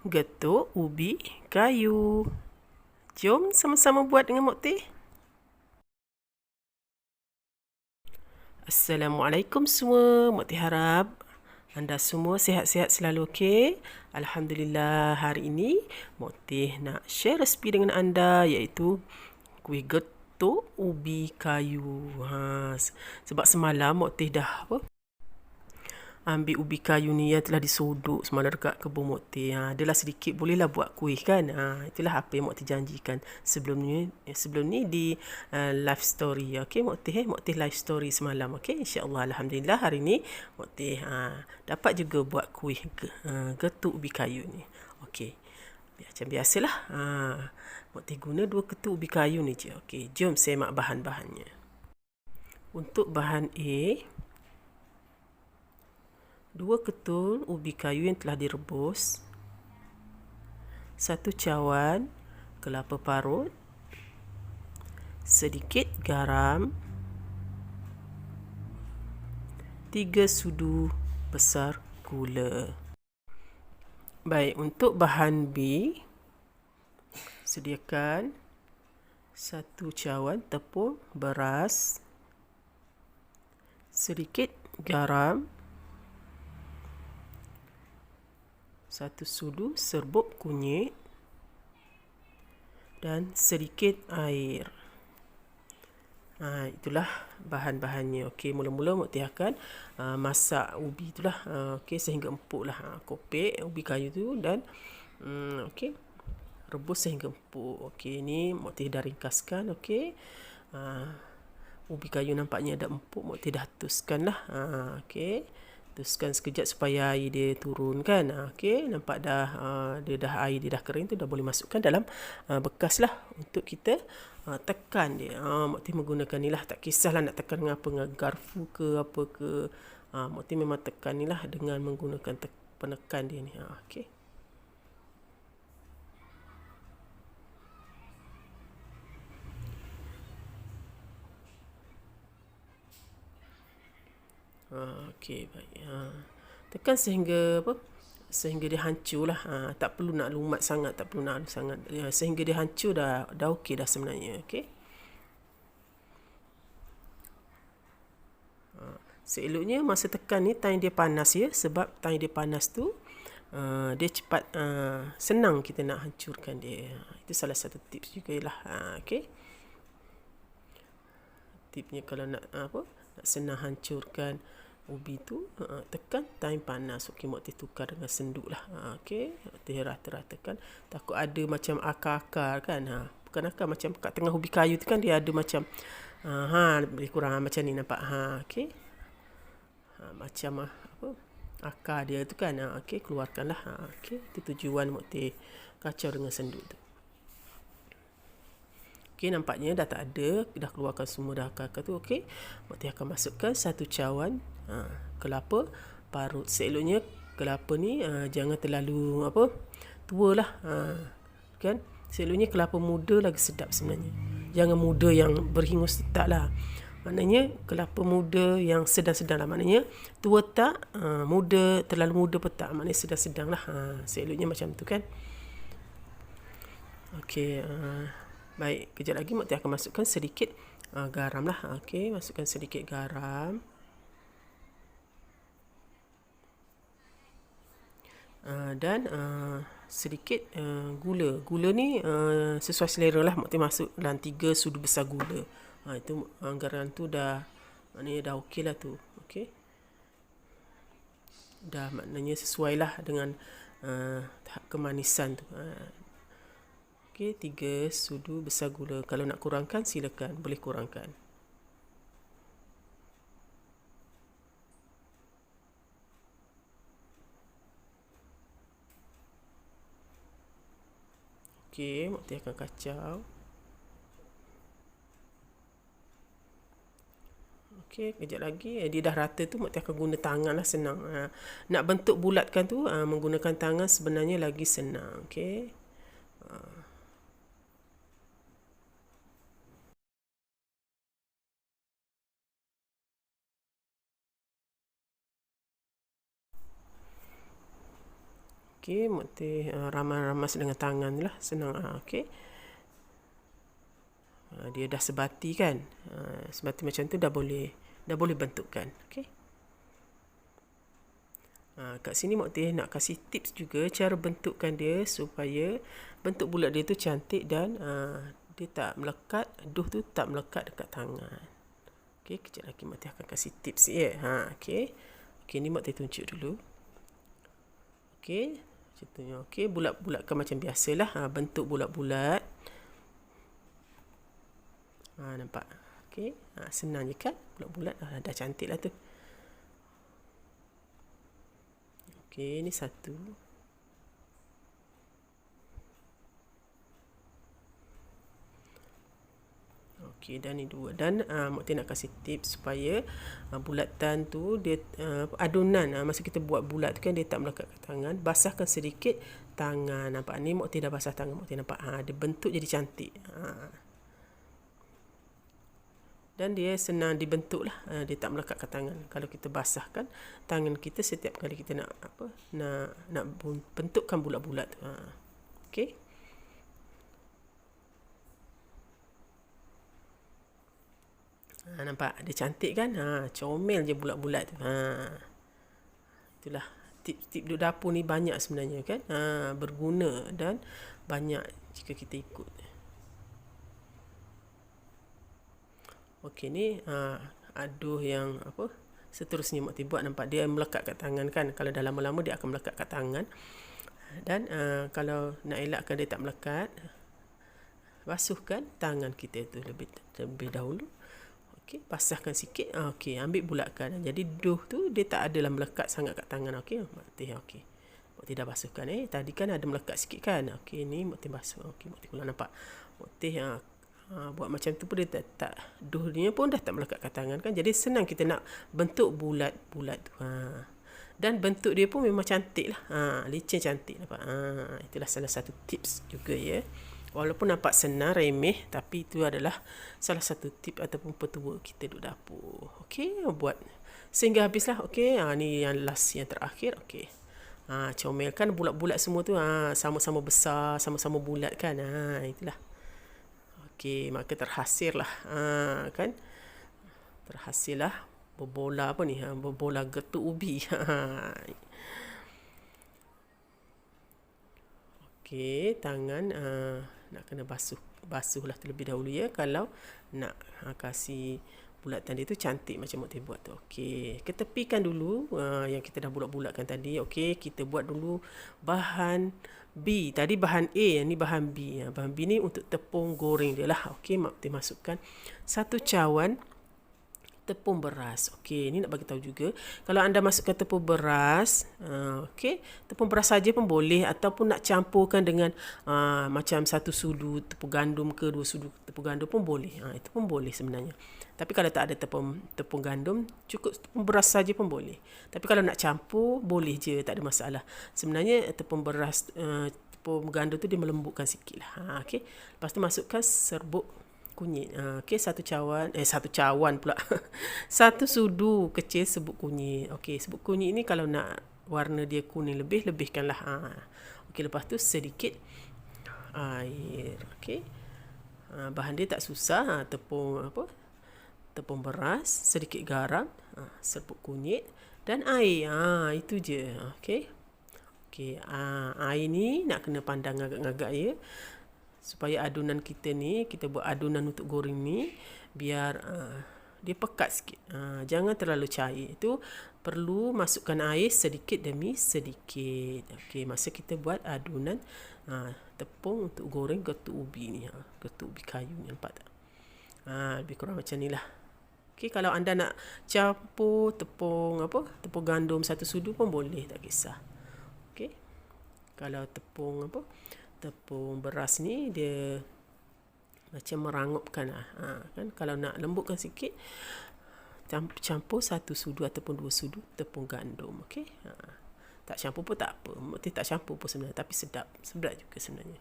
Getuk ubi kayu. Jom sama-sama buat dengan Mok Teh. Assalamualaikum semua. Mok Teh harap anda semua sihat-sihat selalu, okey? Alhamdulillah, hari ini Mok Teh nak share resipi dengan anda iaitu kuih getuk ubi kayu. Sebab semalam Mok Teh dah ambil ubi kayu ni yang telah disodok semalam dekat kebun Mok Teh. Adalah sedikit bolehlah buat kuih kan. Itulah apa yang Mok Teh janjikan sebelum ni di live story. Okey Mok Teh live story semalam. Okey, insya-Allah alhamdulillah hari ni Mok Teh dapat juga buat kuih getuk ubi kayu ni. Okey. Macam biasalah. Mok Teh guna 2 ketul ubi kayu ni je. Okey, jom semak bahan-bahannya. Untuk bahan A, 2 ketul ubi kayu yang telah direbus, 1 cawan kelapa parut, sedikit garam, 3 sudu besar gula. Baik, untuk bahan B, sediakan 1 cawan tepung beras, sedikit garam, 1 sudu serbuk kunyit dan sedikit air. Itulah bahan-bahannya. Okey, mula-mula Mok Teh akan masak ubi itulah. Okey, sehingga empuk lah. Kopek ubi kayu tu dan okey, rebus sehingga empuk. Okey, ni Mok Teh dah ringkaskan. Okey, ubi kayu nampaknya dah empuk. Mok Teh dah tuskan lah. Okey, tuskan sekejap supaya air dia turun kan. Okey, nampak dah air dia dah kering tu, dah boleh masukkan dalam bekas lah untuk kita tekan dia. Mok Teh menggunakan ni lah, tak kisahlah nak tekan dengan apa, dengan garfu ke apa ke. Mok Teh memang tekan ni lah dengan menggunakan penekan dia ni. Okey. Okey, baik. Tekan sehingga sehingga dia hancur lah. Tak perlu nak lumat sangat, tak perlu nak halus sangat. Sehingga dia hancur dah okey dah sebenarnya. Okey. Seeloknya masa tekan ni time dia panas ya, sebab time dia panas tu dia cepat senang kita nak hancurkan dia. Itu salah satu tips juga lah. Okey. Tipnya kalau nak nak senang hancurkan ubi tu, tekan time panas. Okey, Mok Teh tukar dengan senduk lah. Okey, Mok Teh rata-ratakan. Takut ada macam akar-akar kan. Bukan akar, macam kat tengah ubi kayu tu kan dia ada macam lebih kurang macam ni nampak. Okey. Macam akar dia tu kan. Okey, keluarkanlah. Okey, itu tujuan Mok Teh kacau dengan senduk tu. Okey, nampaknya dah tak ada, dah keluarkan semua dah akar-akar tu. Okey, Mok Teh akan masukkan 1 cawan kelapa parut. Seeloknya kelapa ni jangan terlalu tua lah. Kan? Seeloknya kelapa muda lagi sedap sebenarnya. Jangan muda yang berhingus tak lah. Maknanya kelapa muda yang sedang-sedang lah. Maknanya tua tak, muda, terlalu muda pun tak. Maknanya sedang-sedang lah. Seeloknya macam tu kan. Okey, baik, kejap lagi Mok Teh akan masukkan sedikit garam lah. Okey, masukkan sedikit garam. Dan sedikit gula. Gula ni sesuai selera lah. Mok Teh masuk dalam 3 sudu besar gula. Itu anggaran tu dah, maknanya dah okey lah tu. Okey, dah maknanya sesuai lah dengan tahap kemanisan tu. Okey, 3 sudu besar gula. Kalau nak kurangkan silakan, boleh kurangkan. Okey, Mok Teh akan kacau. Okey, kejap lagi dia dah rata tu, Mok Teh akan guna tangan lah, senang. Nak bentuk bulatkan tu menggunakan tangan sebenarnya lagi senang. Okey. Okey, Mukti ramas-ramas dengan tangan lah, senang. Okey. Dia dah sebati kan. Sebati macam tu dah boleh bentukkan. Okey. Kat sini Mukti nak kasih tips juga cara bentukkan dia supaya bentuk bulat dia tu cantik dan dia tak melekat, dough tu tak melekat dekat tangan. Okey, kejap lagi Mukti akan kasih tips ya. Okey. Okey, ni Mukti tunjuk dulu. Okey, contohnya okey, bulat-bulatkan macam biasalah, bentuk bulat-bulat. Nampak? Okey, senang je kan? Bulat-bulat dah cantik lah tu. Okey, ni satu. Okey, dan ni dua. Dan Mukti nak kasih tips supaya bulatan tu dia adunan masa kita buat bulat tu kan dia tak melekat ke tangan. Basahkan sedikit tangan. Nampak ni Mukti dah basah tangan. Mukti nampak dia bentuk jadi cantik. Dan dia senang dibentuk lah. Dia tak melekat ke tangan. Kalau kita basahkan tangan kita setiap kali kita nak bentukkan bulat-bulat. Okey. Nampak dia cantik kan? Comel je bulat-bulat tu. Itulah tip-tip duk dapur ni banyak sebenarnya kan? Berguna dan banyak jika kita ikut. Okey, ni aduh yang seterusnya Mukti buat. Nampak dia melekat kat tangan kan? Kalau dah lama-lama dia akan melekat kat tangan. Dan kalau nak elakkan dia tak melekat, basuhkan tangan kita tu lebih dahulu. Okey, basahkan sikit. Okey, ambil bulatkan. Jadi dough tu dia tak adalah melekat sangat kat tangan. Okey, Mukti okey. Mukti dah basuhkan. Tadi kan ada melekat sikit kan? Okey, ni Mukti basuh. Okey, Mukti ulang nampak. Mukti buat macam tu pun dia tak dough dia pun dah tak melekat kat tangan kan? Jadi senang kita nak bentuk bulat-bulat tu. Dan bentuk dia pun memang cantik lah. Licin cantik nampak. Itulah salah satu tips juga ya. Walaupun nampak senang, remeh, tapi itu adalah salah satu tip ataupun petua kita duduk dapur. Okey, buat sehingga habislah. Okey, ni yang last, yang terakhir. Okey. Comelkan bulat-bulat semua tu. Sama-sama besar, sama-sama bulat kan. Itulah. Okey, maka terhasil lah. Kan? Terhasil lah. Berbola apa ni? Berbola getuk ubi. Okey, tangan nak kena basuhlah terlebih dahulu ya kalau nak kasih bulatan dia tu cantik macam Mukti buat tu. Okey, ketepikan dulu yang kita dah bulat-bulatkan tadi. Okey, kita buat dulu bahan B. Tadi bahan A, ni bahan B. Bahan B ni untuk tepung goreng dia lah. Okey, Mukti masukkan 1 cawan tepung beras. Okey, ni nak bagi tahu juga. Kalau anda masukkan tepung beras, okey, tepung beras saja pun boleh ataupun nak campurkan dengan macam 1 sudu tepung gandum ke 2 sudu tepung gandum pun boleh. Itu pun boleh sebenarnya. Tapi kalau tak ada tepung gandum, cukup tepung beras saja pun boleh. Tapi kalau nak campur, boleh je, tak ada masalah. Sebenarnya tepung beras, tepung gandum tu dia melembutkan sikit lah. Okey. Lepas tu masukkan serbuk kunyit. Okey, 1 cawan pula. 1 sudu kecil serbuk kunyit. Okey, serbuk kunyit ni kalau nak warna dia kuning lebih, lebihkanlah. Okey, lepas tu sedikit air. Okey. Bahan dia tak susah. Tepung beras, sedikit garam, serbuk kunyit dan air. Itu je. Okey. Okey, air ni nak kena pandang agak-agak ya. Supaya adunan kita ni, kita buat adunan untuk goreng ni biar dia pekat sikit. Jangan terlalu cair. Itu perlu masukkan air sedikit demi sedikit. Okey, masa kita buat adunan tepung untuk goreng getuk ubi ni. Getuk ubi kayu ni, nampak tak? Lebih kurang macam ni lah. Okey, kalau anda nak campur tepung gandum 1 sudu pun boleh, tak kisah. Okey. Kalau tepung beras ni dia macam merangupkan lah. Kan kalau nak lembutkan sikit campur 1 sudu ataupun 2 sudu tepung gandum. Okey. Tak campur pun tak apa. Mukti tak campur pun sebenarnya, tapi sedap juga sebenarnya.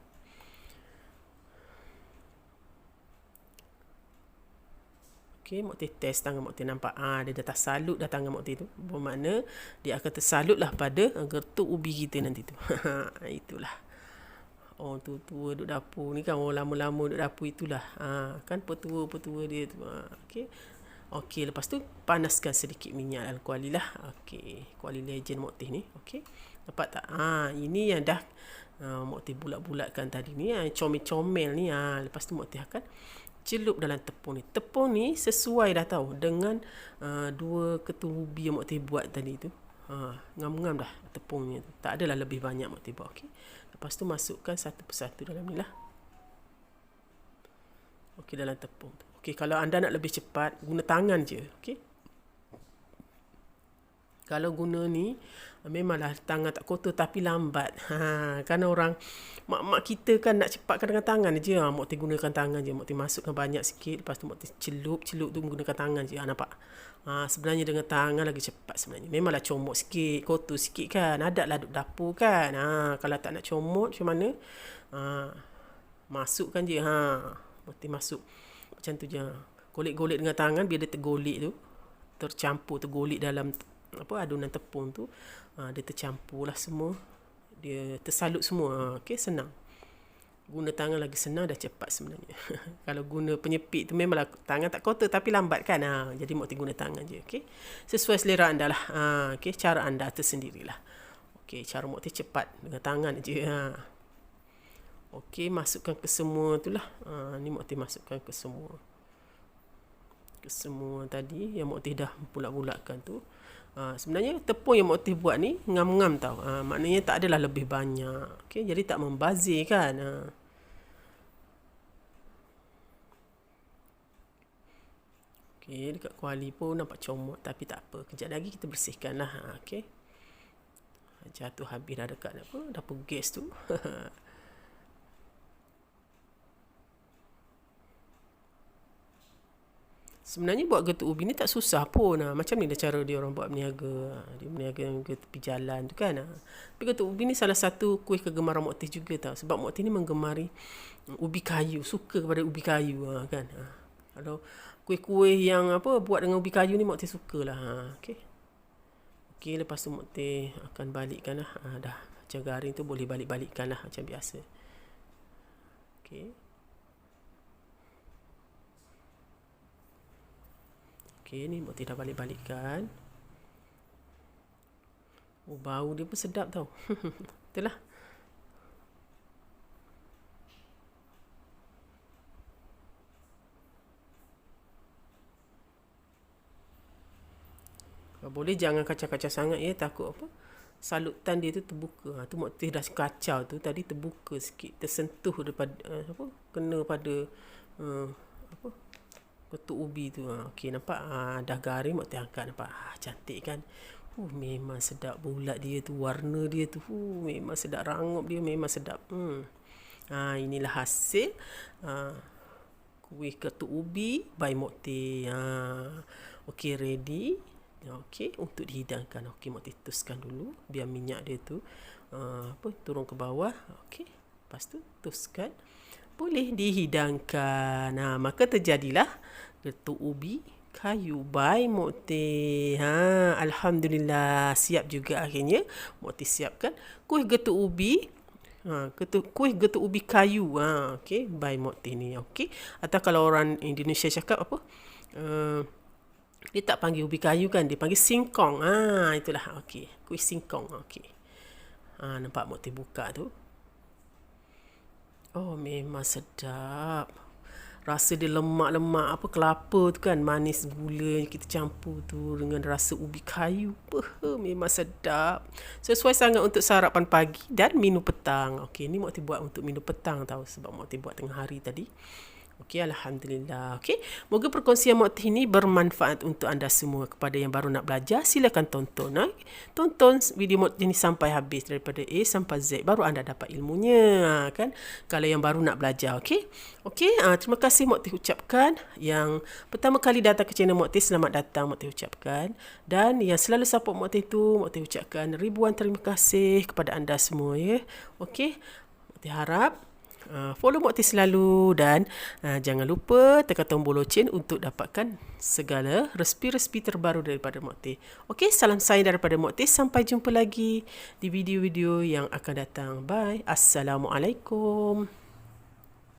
Okey, Mok Teh test tangan Mok Teh, nampak dia dah tersalut dah tangan Mok Teh tu. Bermakna dia akan tersalutlah pada gertuk ubi kita nanti tu. Itulah. Orang tua-tua duduk dapur ni kan, orang lama-lama duduk dapur itulah. Kan petua-petua dia tu. Okey. Okey, lepas tu panaskan sedikit minyak dalam kuali lah. Okey, kuali legend Mok Teh ni. Okey. Nampak tak? Ini yang dah Mok Teh bulat-bulatkan tadi ni. Comel-comel ni. Lepas tu Mok Teh akan celup dalam tepung ni. Tepung ni sesuai dah tahu dengan 2 ketul ubi yang Mok Teh buat tadi tu. Ngam-ngam dah tepungnya tu. Tak adalah lebih banyak Mok Teh buat. Okey. Lepas tu masukkan satu persatu dalam ni lah. Okey, dalam tepung tu. Okey, kalau anda nak lebih cepat, guna tangan je. Okey. Kalau guna ni, memanglah tangan tak kotor tapi lambat. Kan orang, mak-mak kita kan nak cepatkan dengan tangan je. Mok Teh gunakan tangan je. Mok Teh masukkan banyak sikit. Lepas tu Mok Teh celup tu menggunakan tangan je. Nampak? Sebenarnya dengan tangan lagi cepat sebenarnya. Memanglah comot sikit, kotor sikit kan. Adatlah duduk dapur kan. Kalau tak nak comot, macam mana? Masukkan je. Mok Teh masuk. Macam tu je. Golek-golek dengan tangan biar dia tergolek tu. Tergolek dalam adunan tepung tu. Dia tercampur lah semua. Dia tersalut semua. Okey, senang. Guna tangan lagi senang, dah cepat sebenarnya. Kalau guna penyepit tu memanglah tangan tak kotor tapi lambat kan. Jadi Mok Teh guna tangan je. Okey. Sesuai selera anda lah. Okey, cara anda tersendirilah. Okey, cara Mok Teh cepat dengan tangan je. Okey, masukkan ke semua tu lah. Ni Mok Teh masukkan ke semua. Ke semua tadi yang Mok Teh dah bulat-bulatkan tu. Sebenarnya tepung yang Mok Teh buat ni ngam-ngam tau. Maknanya tak adalah lebih banyak. Okey, jadi tak membazir kan. Okey, dekat kuali pun nampak comot tapi tak apa. Kejap lagi kita bersihkan lah. Okey. Jatuh habis dah dekat dapur gas tu. Sebenarnya buat getuk ubi ni tak susah pun. Macam ni dah cara dia orang buat berniaga. Dia berniaga ke tepi jalan tu kan. Tapi getuk ubi ni salah satu kuih kegemaran Mok Teh juga tau. Sebab Mok Teh ni menggemari ubi kayu. Suka kepada ubi kayu kan. Kalau kuih-kuih yang buat dengan ubi kayu ni Mok Teh sukalah. Okey. Okey, lepas tu Mok Teh akan balikkan lah. Dah macam garing tu boleh balik-balikkan lah macam biasa. Okey. Okey, ni Mok Teh dah balik-balikkan. Bau dia pun sedap tau. Itulah. Kalau boleh jangan kacau-kacau sangat ya. Takut salutan dia tu terbuka. Tu Mok Teh dah kacau tu. Tadi terbuka sikit. Tersentuh daripada kena pada getuk ubi tu. Okey, nampak dah garing. Mok Teh angkat, nampak cantik kan. Memang sedap bulat dia tu, warna dia tu. Memang sedap, rangup dia memang sedap. Inilah hasil kuih getuk ubi by Mok Teh. Okey, ready. Okey, untuk dihidangkan. Okey, Mok Teh tuskan dulu biar minyak dia tu turun ke bawah. Okey, lepas tu tuskan. Boleh dihidangkan. Maka terjadilah getuk ubi kayu by Mok Teh. Alhamdulillah, siap juga akhirnya. Mok Teh siapkan kuih getuk ubi. Kuih getuk ubi kayu. Okey, by Mok Teh ni. Okey. Atau kalau orang Indonesia cakap dia tak panggil ubi kayu kan, dia panggil singkong. Itulah. Okey, kuih singkong. Okey. Nampak Mok Teh buka tu. Memang sedap. Rasa dia lemak-lemak kelapa tu kan, manis gula yang kita campur tu dengan rasa ubi kayu. Memang sedap. Sesuai sangat untuk sarapan pagi dan minum petang. Okey, ni Mok Teh buat untuk minum petang tau, sebab Mok Teh buat tengah hari tadi. Okey, alhamdulillah. Okey, moga perkongsian Mok Teh ni bermanfaat untuk anda semua. Kepada yang baru nak belajar, silakan tonton. Tonton video Mok Teh ni sampai habis, daripada A sampai Z, baru anda dapat ilmunya kan. Kalau yang baru nak belajar, okey. Okey, terima kasih Mok Teh ucapkan. Yang pertama kali datang ke channel Mok Teh, selamat datang Mok Teh ucapkan. Dan yang selalu support Mok Teh tu, Mok Teh ucapkan ribuan terima kasih kepada anda semua ya. Okey. Mok Teh harap Follow Mokti selalu dan jangan lupa tekan tombol loceng untuk dapatkan segala resipi-resipi terbaru daripada Mokti. Okey, salam sayang daripada Mokti. Sampai jumpa lagi di video-video yang akan datang. Bye. Assalamualaikum.